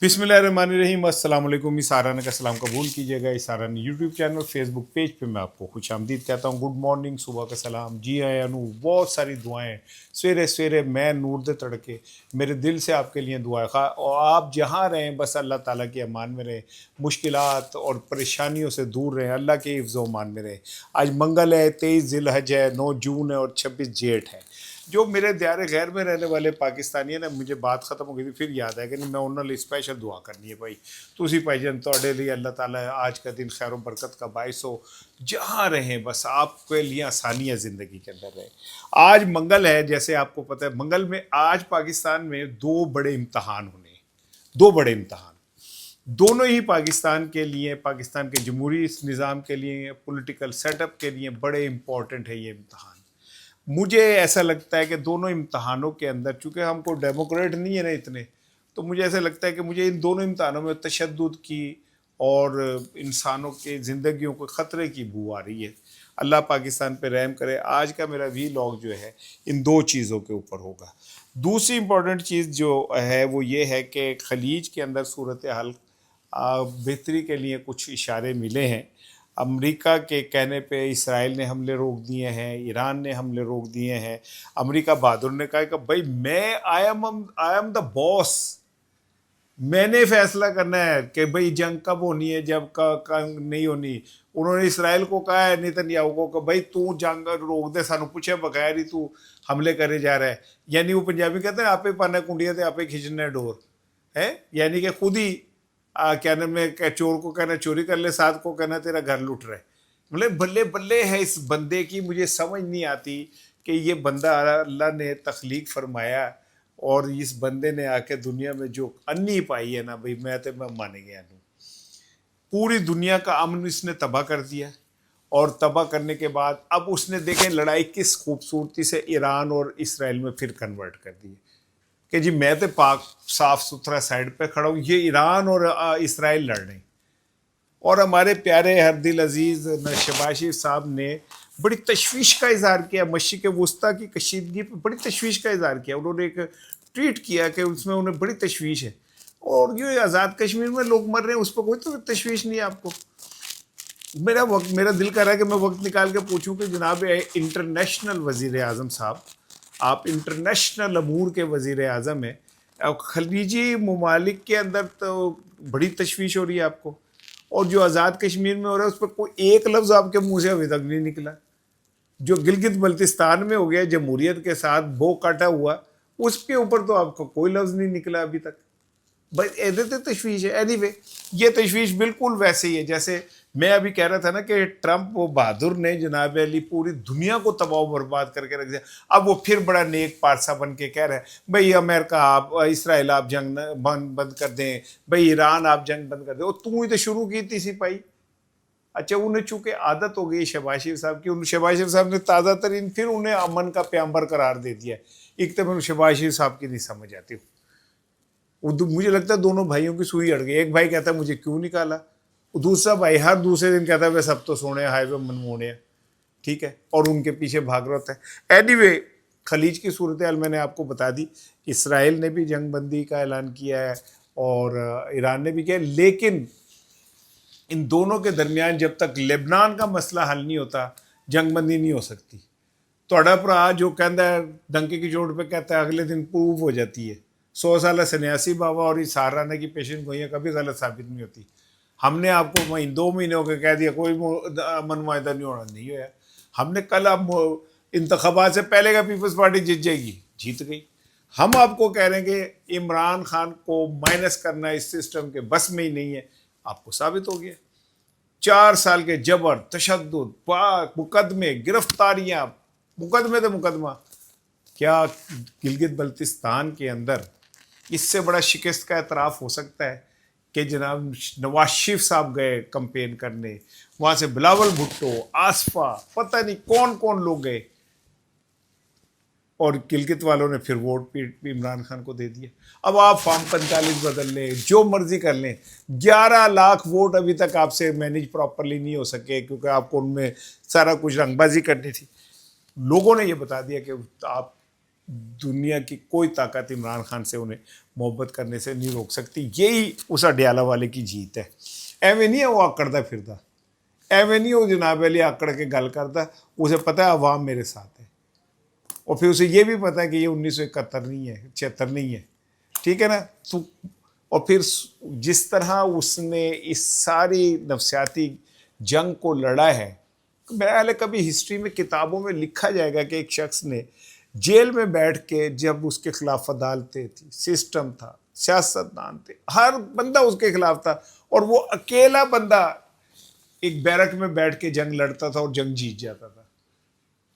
बिस्मिल्लाहिर्रहमानिर्रहीम। अस्सलाम वालेकुम। इसाराना का सलाम कबूल कीजिएगा। इसाराना यूट्यूब चैनल फेसबुक पेज पे मैं आपको खुश आमदीद कहता हूँ। गुड मॉर्निंग, सुबह का सलाम। जी हाँ अनु, बहुत सारी दुआएं सवेरे सवेरे मैं नूर दे तड़के मेरे दिल से आपके लिए दुआ खा, और आप जहाँ रहें बस अल्लाह ताला के अमान में रहें, मुश्किलात और परेशानियों से दूर रहें, अल्लाह के हिफ्ज़ व अमान में रहें। आज मंगल है, 23 ज़िलहज है, 9 जून है और 26 जेठ है। जो मेरे दियारे गैर में रहने वाले पाकिस्तानी है ना, मुझे बात ख़त्म हो गई थी, फिर याद है कि नहीं मैं उन्होंने स्पेशल दुआ करनी है भाई। तुसी भाईजान तोड़े लिए अल्लाह ताला आज का दिन खैर बरकत का बायस हो, जहाँ रहें बस आपके लिए आसानियाँ ज़िंदगी के अंदर रहे। आज मंगल है, जैसे आपको पता है मंगल में आज पाकिस्तान में दो बड़े इम्तहान होने, दो बड़े इम्तहान, दोनों ही पाकिस्तान के लिए, पाकिस्तान के जमहूरी निज़ाम के लिए, पॉलिटिकल सेटअप के लिए बड़े इम्पॉर्टेंट है ये इम्तहान। मुझे ऐसा लगता है कि दोनों इम्तहानों के अंदर, चूँकि हमको डेमोक्रेट नहीं है ना इतने, तो मुझे ऐसा लगता है कि मुझे इन दोनों इम्तहानों में तशद्दुद की और इंसानों के ज़िंदगियों को ख़तरे की बू आ रही है। अल्लाह पाकिस्तान पे रहम करे। आज का मेरा वीलॉग जो है इन दो चीज़ों के ऊपर होगा। दूसरी इम्पॉर्टेंट चीज़ जो है वो ये है कि खलीज के अंदर सूरत हाल बेहतरी के लिए कुछ इशारे मिले हैं। अमेरिका के कहने पे इसराइल ने हमले रोक दिए हैं, ईरान ने हमले रोक दिए हैं। अमेरिका बहादुर ने कहा कि भाई मैं आई एम द बॉस, मैंने फैसला करना है कि भाई जंग कब होनी है, जब कब नहीं होनी। उन्होंने इसराइल को कहा है, नेतन्याहू को, कि भाई तू जंग रोक दे, सानू पूछे बगैर ही तू हमले करे जा रहा है। यानी वो पंजाबी कहते हैं आपे पाना कुंडिया तो आपे खींचना है डोर, है यानी कि खुद ही क्या नाम है, चोर को कहना चोरी कर ले, साथ को कहना तेरा घर लूट रहा है। मतलब बल्ले बल्ले है इस बंदे की। मुझे समझ नहीं आती कि ये बंदा अल्लाह ने तख्लीक फरमाया और इस बंदे ने आके दुनिया में जो अन्नी पाई है ना भाई, मैं माने गया नहीं। पूरी दुनिया का अमन इसने तबाह कर दिया, और तबाह करने के बाद अब उसने देखें लड़ाई किस खूबसूरती से ईरान और इसराइल में फिर कन्वर्ट कर दी कि जी मैं तो पाक साफ सुथरा साइड पे खड़ा हूँ, ये ईरान और इसराइल लड़ रहे हैं। और हमारे प्यारे हर दिल अजीज़ शबाशी साहब ने बड़ी तशवीश का इजहार किया, मशरिक़ वस्ता की कशीदगी पर बड़ी तशवीश का इजहार किया। उन्होंने एक ट्वीट किया कि उसमें उन्हें बड़ी तशवीश है, और ये आज़ाद कश्मीर में लोग मर रहे हैं उस पर कोई तो तशवीश नहीं है आपको। मेरा दिल कर रहा है कि मैं वक्त निकाल के पूछूं कि जनाब इंटरनेशनल वज़ीर आज़म साहब, आप इंटरनेशनल अमूर के वज़ीर आज़म हैं, खलीजी ममालिक के अंदर तो बड़ी तशवीश हो रही है आपको, और जो आज़ाद कश्मीर में हो रहा है उस पर कोई एक लफ्ज़ आपके मुंह से अभी तक नहीं निकला। जो गिलगित बल्तिस्तान में हो गया जमहूरियत के साथ बो काटा हुआ, उसके ऊपर तो आपका कोई लफ्ज़ नहीं निकला अभी तक। बस एदे तो तशवीश है। एनीवे, ये तशवीश बिल्कुल वैसे ही है जैसे मैं अभी कह रहा था ना कि ट्रंप वो बहादुर ने जनाब अली पूरी दुनिया को तबाह बर्बाद करके रख दिया। अब वो फिर बड़ा नेक पारसा बन के कह रहा है भाई अमेरिका आप, इसराइल आप जंग बंद कर दें, भाई ईरान आप जंग बंद कर दें। और तू ही तो शुरू की थी सिपाही। अच्छा, उन्हें चूंकि आदत हो गई शहबाज शरीफ साहब की, शहबाज शरीफ साहब ने ताज़ा तरीन फिर उन्हें अमन का प्याम्बर करार दे दिया। एक तो मैं शहबाज शरीफ साहब की नहीं समझ आती। मुझे लगता है दोनों भाइयों की सुई अड़ गई। एक भाई कहता है मुझे क्यों निकाला, दूसरा भाई हर दूसरे दिन कहता है वे सब तो सोने हाईवे मनमोने, ठीक है, और उनके पीछे भाग रहा है। एनीवे, खलीज की सूरत हाल मैंने आपको बता दी। इसराइल ने भी जंग बंदी का ऐलान किया है और ईरान ने भी किया, लेकिन इन दोनों के दरमियान जब तक लेबनान का मसला हल नहीं होता जंग बंदी नहीं हो सकती। थोड़ा भरा जो कहता है डंके की चोट पे कहता है अगले दिन प्रूव हो जाती है। 100 साल सन्यासी बाबा और इस साराना की पेशेंट गोइयाँ कभी गलत साबित नहीं होती। हमने आपको 2 महीने हो गए कह दिया कोई अमन मुआहदा नहीं होना, नहीं होया। हमने कल अब इंतखाबात से पहले का पीपल्स पार्टी जीत जाएगी, जीत गई। हम आपको कह रहे हैं कि इमरान खान को माइनस करना इस सिस्टम के बस में ही नहीं है, आपको साबित हो गया। 4 साल के जबर तशद्दुद मुकदमे गिरफ्तारियां, मुकदमे तो मुकदमा क्या गिलगित बल्तिस्तान के अंदर इससे बड़ा शिकस्त का एतराफ़ हो सकता है कि जनाब नवाज शरीफ साहब गए कंपेन करने, वहाँ से बिलावल भुट्टो, आसफा, पता नहीं कौन कौन लोग गए, और गिलगित वालों ने फिर वोट इमरान खान को दे दिए। अब आप फॉर्म 45 बदल लें, जो मर्जी कर लें, 11 लाख वोट अभी तक आपसे मैनेज प्रॉपरली नहीं हो सके क्योंकि आपको उनमें सारा कुछ रंगबाजी करनी थी। लोगों ने ये बता दिया कि आप दुनिया की कोई ताकत इमरान खान से उन्हें मोहब्बत करने से नहीं रोक सकती। यही उस अडियाला वाले की जीत है। एवं नहीं है वो आकड़ता फिरता, एवं नहीं वो जनाब अली आकड़ के गल करता, उसे पता है अवाम मेरे साथ है, और फिर उसे ये भी पता है कि ये 1971 नहीं है, 76 नहीं है, ठीक है ना। तो और फिर जिस तरह उसने इस सारी नफसियाती जंग को लड़ा है, मेरा ख्याल है कभी हिस्ट्री में किताबों में लिखा जाएगा कि एक शख्स ने जेल में बैठ के, जब उसके खिलाफ अदालतें थी, सिस्टम था, सियासतदान थे, हर बंदा उसके खिलाफ था, और वो अकेला बंदा एक बैरक में बैठ के जंग लड़ता था और जंग जीत जाता था।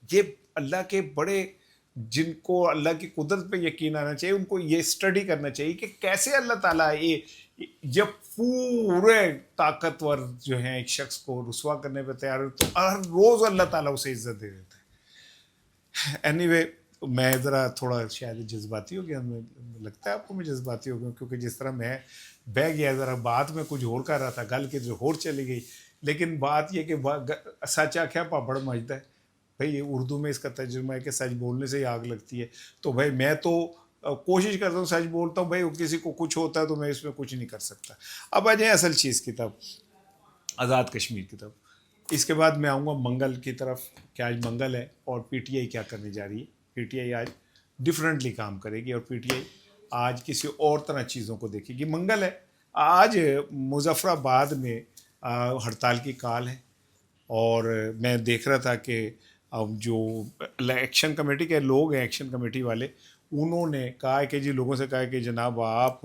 ये अल्लाह के बड़े, जिनको अल्लाह की कुदरत पे यकीन आना चाहिए, उनको ये स्टडी करना चाहिए कि कैसे अल्लाह ताला ये जब पूरे ताकतवर जो हैं एक शख्स को रुसवा करने पे तैयार हो, तो हर रोज़ अल्लाह ताला उसे इज्जत दे देता है। एनीवे, मैं ज़रा थोड़ा शायद जज्बाती हो गया, लगता है आपको मैं जज्बाती हो गया, क्योंकि जिस तरह मैं बह गया ज़रा, बात में कुछ और कर रहा था, गल के जो होर चली गई। लेकिन बात यह कि सच आख्या पापड़ मजदा है भाई, ये उर्दू में इसका तर्जुमा है कि सच बोलने से ही आग लगती है। तो भाई मैं तो कोशिश करता हूँ, सच बोलता हूँ भाई, किसी को कुछ होता है तो मैं इसमें कुछ नहीं कर सकता। अब आ जाए असल चीज़ की तरफ, आज़ाद कश्मीर की तरफ। इसके बाद मैं आऊँगा मंगल की तरफ कि आज मंगल है और पीटीआई क्या करने जा रही है। पीटीआई आज डिफरेंटली काम करेगी, और पीटीआई आज किसी और तरह चीज़ों को देखेगी। मंगल है, आज मुजफ्फराबाद में हड़ताल की काल है, और मैं देख रहा था कि अब जो एक्शन कमेटी के लोग हैं, एक्शन कमेटी वाले, उन्होंने कहा है कि जी, लोगों से कहा है कि जनाब आप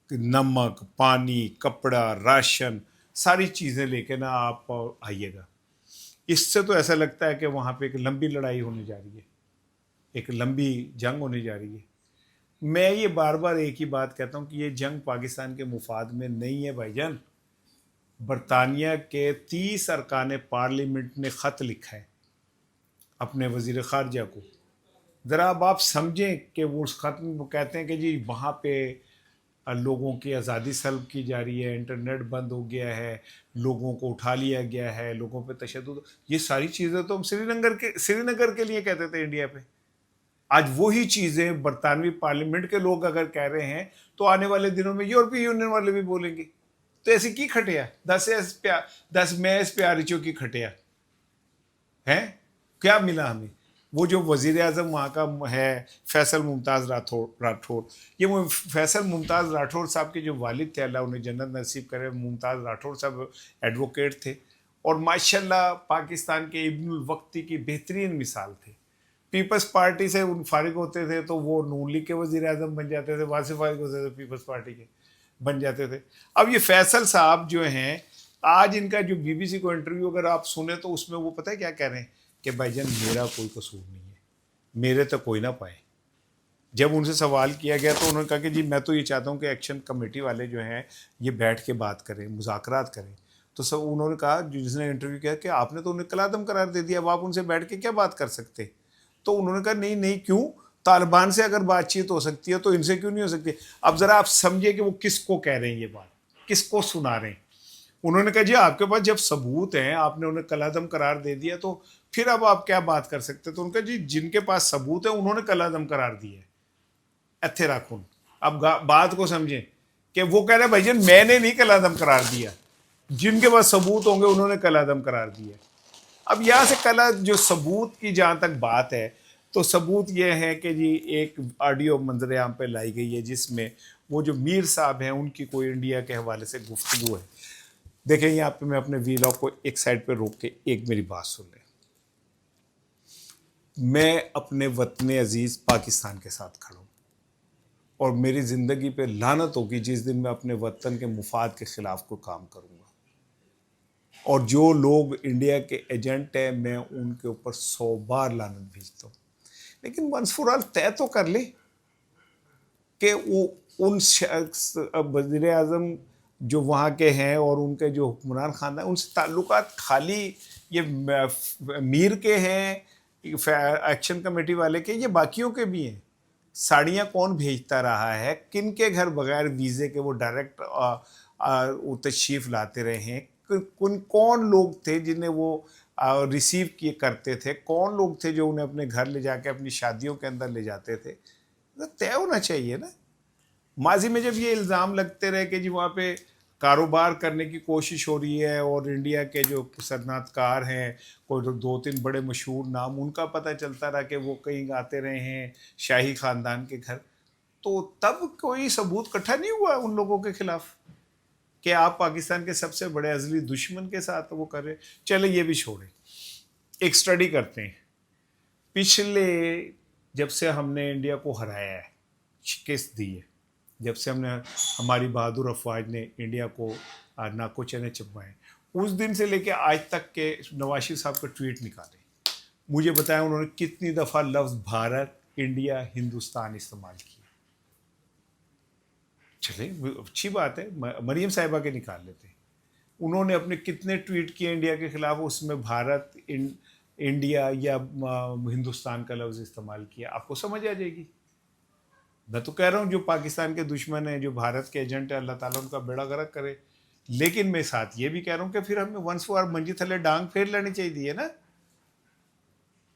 नमक, पानी, कपड़ा, राशन, सारी चीज़ें लेके ना आप आइएगा। इससे तो ऐसा लगता है कि वहाँ पे एक लंबी लड़ाई होने जा रही है, एक लंबी जंग होने जा रही है। मैं ये बार बार एक ही बात कहता हूँ कि ये जंग पाकिस्तान के मुफाद में नहीं है भाईजान। बरतानिया के 30 अरकान पार्लियामेंट ने ख़त लिखा है अपने वज़ीर ख़ारजा को। ज़रा अब आप समझें कि वो उस ख़त में वो कहते हैं कि जी वहाँ पे लोगों की आज़ादी सल्ब की जा रही है, इंटरनेट बंद हो गया है, लोगों को उठा लिया गया है, लोगों पे तशद्दुद। ये सारी चीज़ें तो हम श्रीनगर के लिए कहते थे इंडिया पे। आज वही चीज़ें बरतानवी पार्लियामेंट के लोग अगर कह रहे हैं, तो आने वाले दिनों में यूरोपीय यूनियन वाले भी बोलेंगे। तो ऐसी की खटिया, 10 मैस प्यारिचों की खटिया है, क्या मिला हमें? वो जो वज़ीर आज़म वहाँ का है, फैसल मुमताज़ राठौर, ये वो फैसल मुमताज़ राठौर साहब के जो वालिद थे, अल्लाह उन्हें जन्नत नसीब करे, मुमताज़ राठौर साहब एडवोकेट थे, और माशाल्लाह पाकिस्तान के इब्नुल वक्ती की बेहतरीन मिसाल थे। पीपल्स पार्टी से उन फारिग होते थे तो वो नून लीग के वज़ीर आज़म बन जाते थे, वहाँ से फारिग होते थे पीपल्स पार्टी के बन जाते थे। अब ये फैसल साहब जो हैं, आज इनका जो बीबीसी को इंटरव्यू अगर आप सुने तो उसमें वो पता है क्या कह रहे हैं कि भाईजान मेरा कोई कसूर नहीं है, मेरे तो कोई ना पाए। जब उनसे सवाल किया गया तो उन्होंने कहा कि जी मैं तो ये चाहता हूँ कि एक्शन कमेटी वाले जो हैं ये बैठ के बात करें, मुज़ाकरात करें। तो सब उन्होंने कहा, जिसने इंटरव्यू किया, कि आपने तो उन्हें कलादम करार दे दिया, अब आप उनसे बैठ के क्या बात कर सकते। तो उन्होंने कहा नहीं नहीं, क्यों, तालिबान से अगर बातचीत हो सकती है तो इनसे क्यों नहीं हो सकती। अब ज़रा आप समझिए कि वो किसको कह रहे हैं ये बात, किसको सुना रहे हैं। उन्होंने कहा जी आपके पास जब सबूत हैं, आपने उन्हें कलादम करार दे दिया, तो फिर अब आप क्या बात कर सकते। तो उनका जी जिनके पास सबूत है उन्होंने कलादम करार दिया है, इत्थे राखून। अब बात को समझें कि वो कह रहे हैं भाईजान मैंने नहीं कलादम करार दिया, जिनके पास सबूत होंगे उन्होंने कलादम करार दिया। अब यहाँ से कला जो सबूत की जहाँ तक बात है, तो सबूत ये है कि जी एक ऑडियो मंजर आम पे लाई गई है जिसमें वो जो मीर साहब हैं उनकी कोई इंडिया के हवाले से गुफ्तगू है। देखें यहाँ पे मैं अपने वीलॉग को एक साइड पे रोक के एक मेरी बात सुन लें। मैं अपने वतन अजीज़ पाकिस्तान के साथ खड़ा हूँ, और मेरी ज़िंदगी पे लानत होगी जिस दिन मैं अपने वतन के मुफाद के ख़िलाफ़ कोई काम करूँगा। और जो लोग इंडिया के एजेंट हैं मैं उनके ऊपर 100 बार लानत भेजता हूँ, लेकिन वंस फॉर ऑल तय तो कर ले कि वो उन शख्स वज़ीर आज़म जो वहाँ के हैं और उनके जो हुक्मरान ख़ानदान, उनसे ताल्लुकात खाली ये मीर के हैं, एक्शन कमेटी वाले के, ये बाकियों के भी हैं। साड़ियाँ कौन भेजता रहा है, किन के घर बगैर वीज़े के वो डायरेक्ट तशरीफ़ लाते रहे हैं, कौन लोग थे जिन्हें वो ریسیو کیے کرتے تھے, کون لوگ تھے جو انہیں اپنے گھر لے جا کے اپنی شادیوں کے اندر لے جاتے تھے, طے ہونا چاہیے نا. ماضی میں جب یہ الزام لگتے رہے کہ جی وہاں پہ کاروبار کرنے کی کوشش ہو رہی ہے اور انڈیا کے جو صنعت کار ہیں, کوئی 2-3 بڑے مشہور نام, ان کا پتہ چلتا رہا کہ وہ کہیں آتے رہے ہیں شاہی خاندان کے گھر, تو تب کوئی ثبوت اکٹھا نہیں ہوا ان لوگوں کے خلاف کہ آپ پاکستان کے سب سے بڑے ازلی دشمن کے ساتھ وہ کر رہے. چلے یہ بھی چھوڑیں, ایک سٹڈی کرتے ہیں. پچھلے جب سے ہم نے انڈیا کو ہرایا ہے, شکست دی ہے, جب سے ہم نے ہماری بہادر افواج نے انڈیا کو ناکو چنے چبائے, اس دن سے لے کے آج تک کے نواز شریف صاحب کا ٹویٹ نکالے, مجھے بتائیں انہوں نے کتنی دفعہ لفظ بھارت, انڈیا, ہندوستان استعمال کیا. چلے اچھی بات ہے, مریم صاحبہ کے نکال لیتے ہیں. انہوں نے اپنے کتنے ٹویٹ کیے انڈیا کے خلاف, اس میں بھارت, انڈیا یا ہندوستان کا لفظ استعمال کیا, آپ کو سمجھ آ جائے گی. میں تو کہہ رہا ہوں جو پاکستان کے دشمن ہیں, جو بھارت کے ایجنٹ ہیں, اللہ تعالیٰ ان کا بیڑا غرق کرے. لیکن میں ساتھ یہ بھی کہہ رہا ہوں کہ پھر ہمیں ونس فار منجی تھلے ڈانگ پھیر لینی چاہیے نا.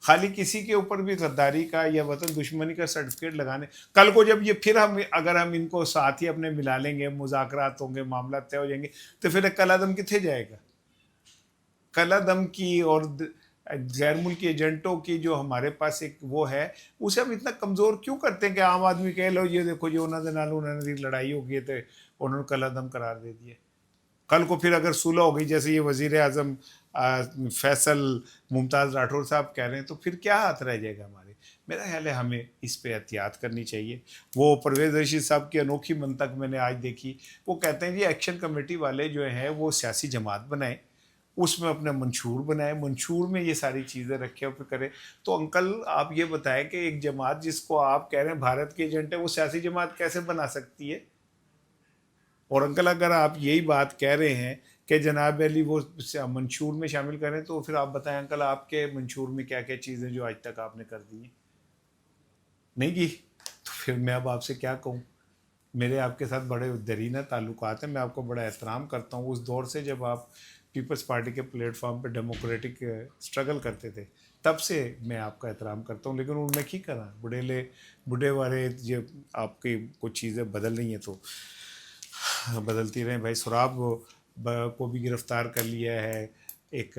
خالی کسی کے اوپر بھی غداری کا یا وطن دشمنی کا سرٹیفکیٹ لگانے, کل کو جب یہ پھر اگر ہم ان کو ساتھ ہی اپنے ملا لیں گے, مذاکرات ہوں گے, معاملات طے ہو جائیں گے, تو پھر کلا دم کتنے جائے گا. کلا دم کی اور غیر ملکی ایجنٹوں کی جو ہمارے پاس ایک وہ ہے, اسے ہم اتنا کمزور کیوں کرتے ہیں کہ عام آدمی کہہ لو یہ دیکھو جو انہوں نے لڑائی ہو گئی تھے, انہوں نے کلا دم قرار دے دیا. کل کو پھر اگر صلح ہو گئی, جیسے یہ وزیر اعظم فیصل ممتاز راٹھور صاحب کہہ رہے ہیں, تو پھر کیا ہاتھ رہ جائے گا ہمارے. میرا خیال ہے ہمیں اس پہ احتیاط کرنی چاہیے. وہ پرویز رشید صاحب کی انوکھی منطق میں نے آج دیکھی, وہ کہتے ہیں جی ایکشن کمیٹی والے جو ہیں وہ سیاسی جماعت بنائیں, اس میں اپنا منشور بنائیں, منشور میں یہ ساری چیزیں رکھیں اور پھر کریں. تو انکل آپ یہ بتائیں کہ ایک جماعت جس کو آپ کہہ رہے ہیں بھارت کے ایجنٹ ہے, وہ سیاسی جماعت کیسے بنا سکتی ہے. اور انکل اگر آپ یہی بات کہہ رہے ہیں کہ جناب علی وہ منشور میں شامل کریں, تو پھر آپ بتائیں انکل آپ کے منشور میں کیا کیا چیزیں جو آج تک آپ نے کر دی ہیں, نہیں کی. تو پھر میں اب آپ سے کیا کہوں. میرے آپ کے ساتھ بڑے درینہ تعلقات ہیں, میں آپ کو بڑا احترام کرتا ہوں. اس دور سے جب آپ پیپلز پارٹی کے پلیٹ فارم پہ ڈیموکریٹک اسٹرگل کرتے تھے, تب سے میں آپ کا احترام کرتا ہوں. لیکن ان میں کی کرا بڑھے والے جب آپ کی کچھ چیزیں بدل رہی ہیں تو بدلتی رہیں. بھائی سراب کو بھی گرفتار کر لیا ہے. ایک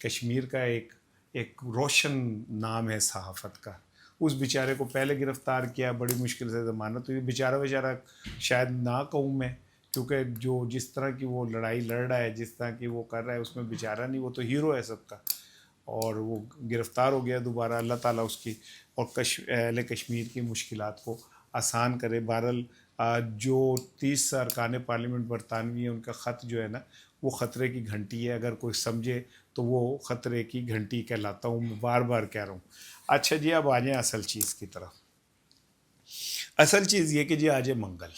کشمیر کا ایک روشن نام ہے صحافت کا, اس بیچارے کو پہلے گرفتار کیا, بڑی مشکل سے ضمانت ہوئی. بیچارہ شاید نہ کہوں میں, کیونکہ جس طرح کی وہ لڑائی لڑ رہا ہے, جس طرح کی وہ کر رہا ہے, اس میں بیچارہ نہیں, وہ تو ہیرو ہے سب کا. اور وہ گرفتار ہو گیا دوبارہ. اللہ تعالیٰ اس کی اور اہل کشمیر کی مشکلات کو آسان کرے. بہرحال جو 30 ارکان پارلیمنٹ برطانوی ہیں, ان کا خط جو ہے نا وہ خطرے کی گھنٹی ہے. اگر کوئی سمجھے تو وہ خطرے کی گھنٹی کہلاتا ہوں, میں بار بار کہہ رہا ہوں. اچھا جی, اب آ جائیں اصل چیز کی طرف. اصل چیز یہ کہ جی آج ہے منگل,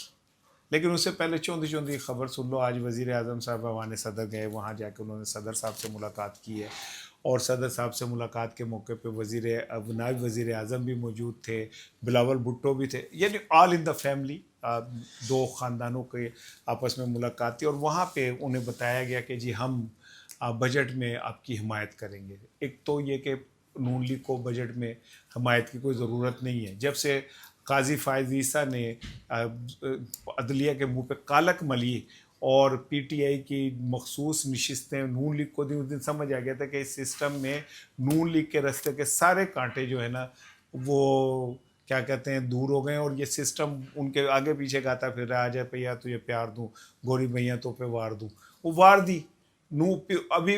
لیکن اس سے پہلے چوندھی خبر سن لو. آج وزیر اعظم صاحب ایوان صدر گئے, وہاں جا کے انہوں نے صدر صاحب سے ملاقات کی ہے, اور صدر صاحب سے ملاقات کے موقع پہ نائب وزیر اعظم بھی موجود تھے, بلاول بھٹو بھی تھے, یعنی آل ان دا فیملی, 2 خاندانوں کے آپس میں ملاقات تھی. اور وہاں پہ انہیں بتایا گیا کہ جی ہم بجٹ میں آپ کی حمایت کریں گے. ایک تو یہ کہ نون لیگ کو بجٹ میں حمایت کی کوئی ضرورت نہیں ہے. جب سے قاضی فائز عیسیٰ نے عدلیہ کے منہ پہ کالک ملی اور پی ٹی آئی کی مخصوص نشستیں نون لیگ کو دی, اس دن سمجھ آ گیا تھا کہ اس سسٹم میں نون لیگ کے رستے کے سارے کانٹے جو ہے نا وہ کیا کہتے ہیں دور ہو گئے, اور یہ سسٹم ان کے آگے پیچھے گاتا پھر رہا. آ جائے پیا تو یہ پیار دوں, گوری بھیا تو پہ وار دوں, وہ وار دی. ابھی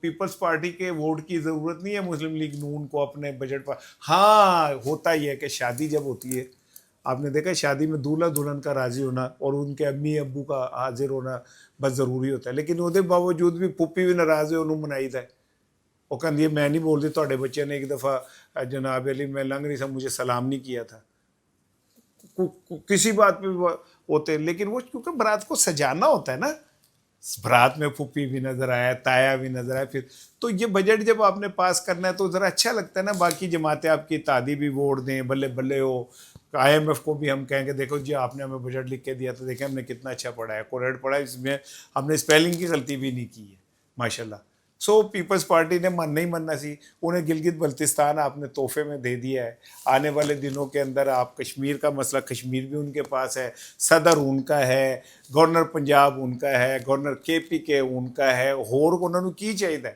پیپلز پارٹی کے ووٹ کی ضرورت نہیں ہے مسلم لیگ نون کو اپنے بجٹ پر. ہاں ہوتا ہی ہے کہ شادی جب ہوتی ہے, آپ نے دیکھا شادی میں دولہا دلہن کا راضی ہونا اور ان کے امی ابو کا حاضر ہونا بس ضروری ہوتا ہے. لیکن وہ باوجود بھی پھپھی بھی ناراض ہے, انہوں منائی تھا. وہ کہتے میں نہیں بول رہی, تھوڑے بچے نے ایک دفعہ جناب علی میں لنگ نہیں تھا, مجھے سلام نہیں کیا تھا. کسی بات پہ ہوتے, لیکن وہ کیونکہ برات کو سجانا ہوتا ہے نا, برات میں پھپھی بھی نظر آیا, تایا بھی نظر آیا. پھر تو یہ بجٹ جب آپ نے پاس کرنا ہے تو ذرا اچھا لگتا ہے نا, باقی جماعتیں آپ کی تعدی بھی ووٹ دیں, بلے بلے ہو. آئی ایم ایف کو بھی ہم کہیں کہ دیکھو جی آپ نے ہمیں بجٹ لکھ کے دیا تو دیکھیں ہم نے کتنا اچھا پڑھا ہے, کوریڈ پڑھا ہے, اس میں ہم نے اسپیلنگ کی غلطی بھی نہیں کی ہے ماشاء اللہ. سو پیپلز پارٹی نے نہیں مننا سی، انہیں گلگت بلتستان آپ نے تحفے میں دے دیا ہے. آنے والے دنوں کے اندر آپ کشمیر کا مسئلہ، کشمیر بھی ان کے پاس ہے، صدر ان کا ہے، گورنر پنجاب ان کا ہے، گورنر کے پی کے ان کا ہے، اور انہوں نے کی چاہیے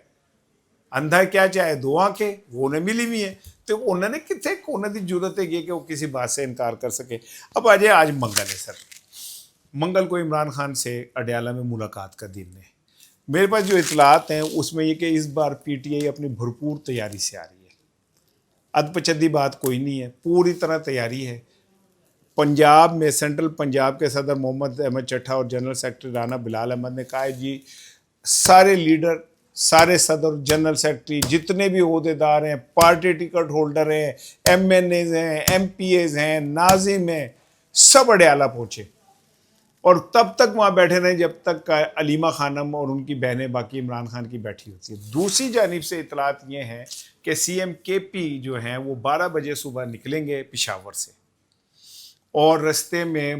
اندھا کیا چاہے دو آنکھیں، وہ انہیں ملی ہوئی ہیں. تو انہوں نے کتنے انہوں کی ضرورت ہے کہ وہ کسی بات سے انکار کر سکے. اب آ جائے، آج منگل ہے سر، منگل کو عمران خان سے اڈیالہ میں ملاقات کا دن ہے. میرے پاس جو اطلاعات ہیں اس میں یہ کہ اس بار پی ٹی آئی اپنی بھرپور تیاری سے آ رہی ہے، اد پچدی بات کوئی نہیں ہے، پوری طرح تیاری ہے. پنجاب میں سینٹرل پنجاب کے صدر محمد احمد چٹھا اور جنرل سیکرٹری رانا بلال احمد نے کہا ہے جی سارے لیڈر، سارے صدر، جنرل سیکرٹری، جتنے بھی عہدیدار ہیں، پارٹی ٹکٹ ہولڈر ہیں، ایم این ایز ہیں، ایم پی ایز ہیں، ناظم ہیں، سب اڈیالہ پہنچے اور تب تک وہاں بیٹھے رہے جب تک علیمہ خانم اور ان کی بہنیں باقی عمران خان کی بیٹھی ہوتی ہے. دوسری جانب سے اطلاعات یہ ہیں کہ سی ایم کے پی جو ہیں وہ 12 بجے صبح نکلیں گے پشاور سے، اور رستے میں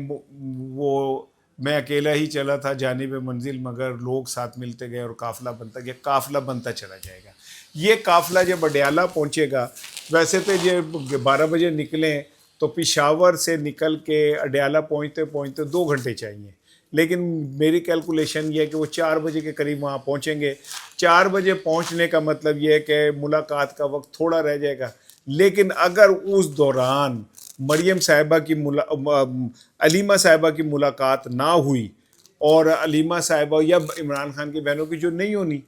وہ، میں اکیلا ہی چلا تھا جانب منزل مگر لوگ ساتھ ملتے گئے اور قافلہ بنتا گیا، قافلہ بنتا چلا جائے گا. یہ قافلہ جب اڈیالہ پہنچے گا، ویسے تو یہ 12 بجے نکلیں تو پشاور سے نکل کے اڈیالہ پہنچتے پہنچتے 2 گھنٹے چاہیے، لیکن میری کیلکولیشن یہ ہے کہ وہ 4 بجے کے قریب وہاں پہنچیں گے. 4 بجے پہنچنے کا مطلب یہ ہے کہ ملاقات کا وقت تھوڑا رہ جائے گا، لیکن اگر اس دوران مریم صاحبہ کی علیمہ صاحبہ کی ملاقات نہ ہوئی، اور علیمہ صاحبہ یا عمران خان کی بہنوں کی جو نہیں ہونی،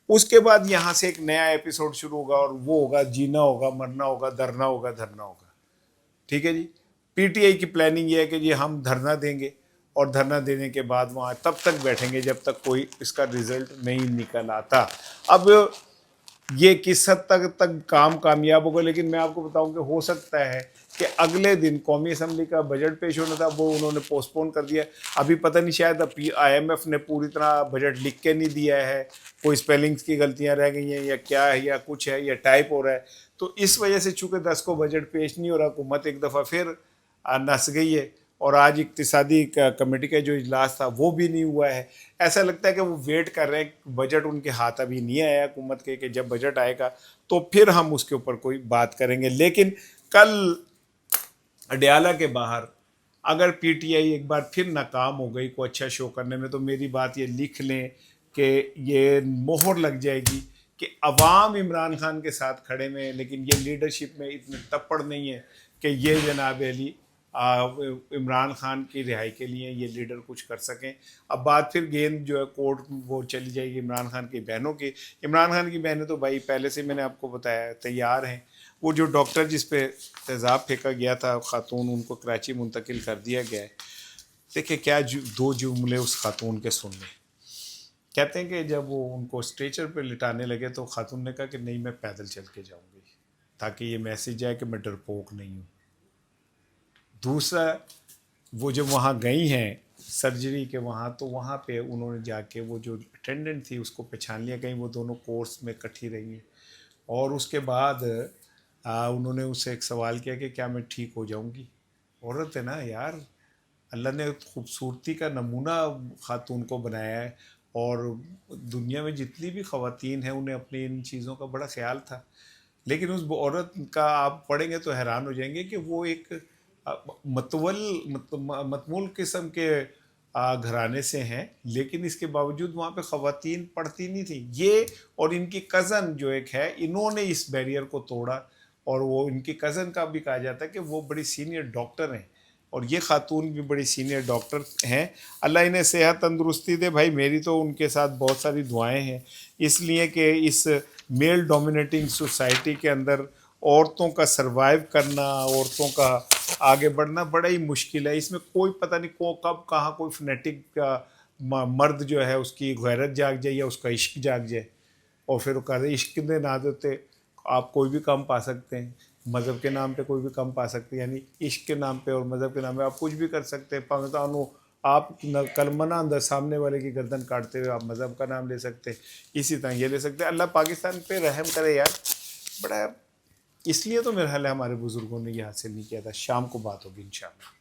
اس کے بعد یہاں سے ایک نیا ایپیسوڈ شروع ہوگا، اور وہ ہوگا جینا ہوگا، مرنا ہوگا، دھرنا ہوگا، دھرنا ہوگا. ٹھیک ہے جی. پی ٹی آئی کی پلاننگ یہ ہے کہ جی ہم دھرنا دیں گے، اور دھرنا دینے کے بعد وہاں تب تک بیٹھیں گے جب تک کوئی اس کا رزلٹ نہیں نکل آتا. اب یہ کس حد تک کام کامیاب ہوگا، لیکن میں آپ کو بتاؤں کہ ہو سکتا ہے کہ اگلے دن قومی اسمبلی کا بجٹ پیش ہونا تھا، وہ انہوں نے پوسٹ پون کر دیا. ابھی پتہ نہیں، شاید آئی ایم ایف نے پوری طرح بجٹ لکھ کے نہیں دیا ہے، کوئی اسپیلنگس کی غلطیاں رہ گئی ہیں یا کیا ہے یا کچھ ہے یا ٹائپ ہو رہا ہے. تو اس وجہ سے چونکہ 10 کو بجٹ پیش نہیں ہو رہا، حکومت ایک دفعہ پھر نس گئی ہے. اور آج اقتصادی کمیٹی کا جو اجلاس تھا وہ بھی نہیں ہوا ہے. ایسا لگتا ہے کہ وہ ویٹ کر رہے ہیں، بجٹ ان کے ہاتھ ابھی نہیں آیا حکومت کے، کہ جب بجٹ آئے گا تو پھر ہم اس کے اوپر کوئی بات کریں گے. لیکن کل اڈیالہ کے باہر اگر پی ٹی آئی ایک بار پھر ناکام ہو گئی کو اچھا شو کرنے میں، تو میری بات یہ لکھ لیں کہ یہ مہر لگ جائے گی کہ عوام عمران خان کے ساتھ کھڑے میں، لیکن یہ لیڈرشپ میں اتنے تپڑ نہیں ہے کہ یہ جناب علی عمران خان کی رہائی کے لیے یہ لیڈر کچھ کر سکیں. اب بات پھر گیند جو ہے کورٹ وہ چلی جائے گی عمران خان کی بہنوں کی. عمران خان کی بہنیں تو بھائی پہلے سے میں نے آپ کو بتایا تیار ہیں. وہ جو ڈاکٹر جس پہ تیزاب پھینکا گیا تھا خاتون، ان کو کراچی منتقل کر دیا گیا ہے. دیکھیں کیا 2 جملے اس خاتون کے سن لیں. کہتے ہیں کہ جب وہ ان کو اسٹریچر پہ لٹانے لگے تو خاتون نے کہا کہ نہیں، میں پیدل چل کے جاؤں گی، تاکہ یہ میسیج جائے کہ میں ڈرپوک نہیں ہوں. دوسرا، وہ جب وہاں گئی ہیں سرجری کے وہاں، تو وہاں پہ انہوں نے جا کے وہ جو اٹینڈنٹ تھی اس کو پہچان لیا، کہیں وہ دونوں کورس میں اکٹھی رہی ہیں. اور اس کے بعد انہوں نے اس سے ایک سوال کیا کہ کیا میں ٹھیک ہو جاؤں گی. عورت ہے نا یار، اللہ نے خوبصورتی کا نمونہ خاتون کو بنایا ہے، اور دنیا میں جتنی بھی خواتین ہیں انہیں اپنی ان چیزوں کا بڑا خیال تھا. لیکن اس عورت کا آپ پڑھیں گے تو حیران ہو جائیں گے کہ وہ ایک متمول قسم کے گھرانے سے ہیں، لیکن اس کے باوجود وہاں پہ خواتین پڑھتی نہیں تھیں. یہ اور ان کی کزن جو ایک ہے، انہوں نے اس بیریئر کو توڑا، اور وہ ان کی کزن کا بھی کہا جاتا ہے کہ وہ بڑی سینئر ڈاکٹر ہیں، اور یہ خاتون بھی بڑی سینئر ڈاکٹر ہیں. اللہ انہیں صحت تندرستی دے. بھائی میری تو ان کے ساتھ بہت ساری دعائیں ہیں، اس لیے کہ اس میل ڈومینیٹنگ سوسائٹی کے اندر عورتوں کا سروائیو کرنا، عورتوں کا آگے بڑھنا بڑا ہی مشکل ہے. اس میں کوئی پتہ نہیں کب کہاں کوئی فنیٹک مرد جو ہے اس کی غیرت جاگ جائے یا اس کا عشق جاگ جائے، اور پھر وہ کہتے ہیں عشق دے نہ دیتے آپ کوئی بھی کام پا سکتے ہیں، مذہب کے نام پہ کوئی بھی کم پا سکتے ہیں. یعنی عشق کے نام پہ اور مذہب کے نام پہ آپ کچھ بھی کر سکتے ہیں. پاکستانوں آپ کلمہ نہ اندر سامنے والے کی گردن کاٹتے ہوئے آپ مذہب کا نام لے سکتے ہیں، اسی طرح یہ لے سکتے ہیں. اللہ پاکستان پہ رحم کرے یار. بڑا اس لیے تو میرا خیال ہے ہمارے بزرگوں نے یہ حاصل نہیں کیا تھا. شام کو بات ہوگی انشاءاللہ.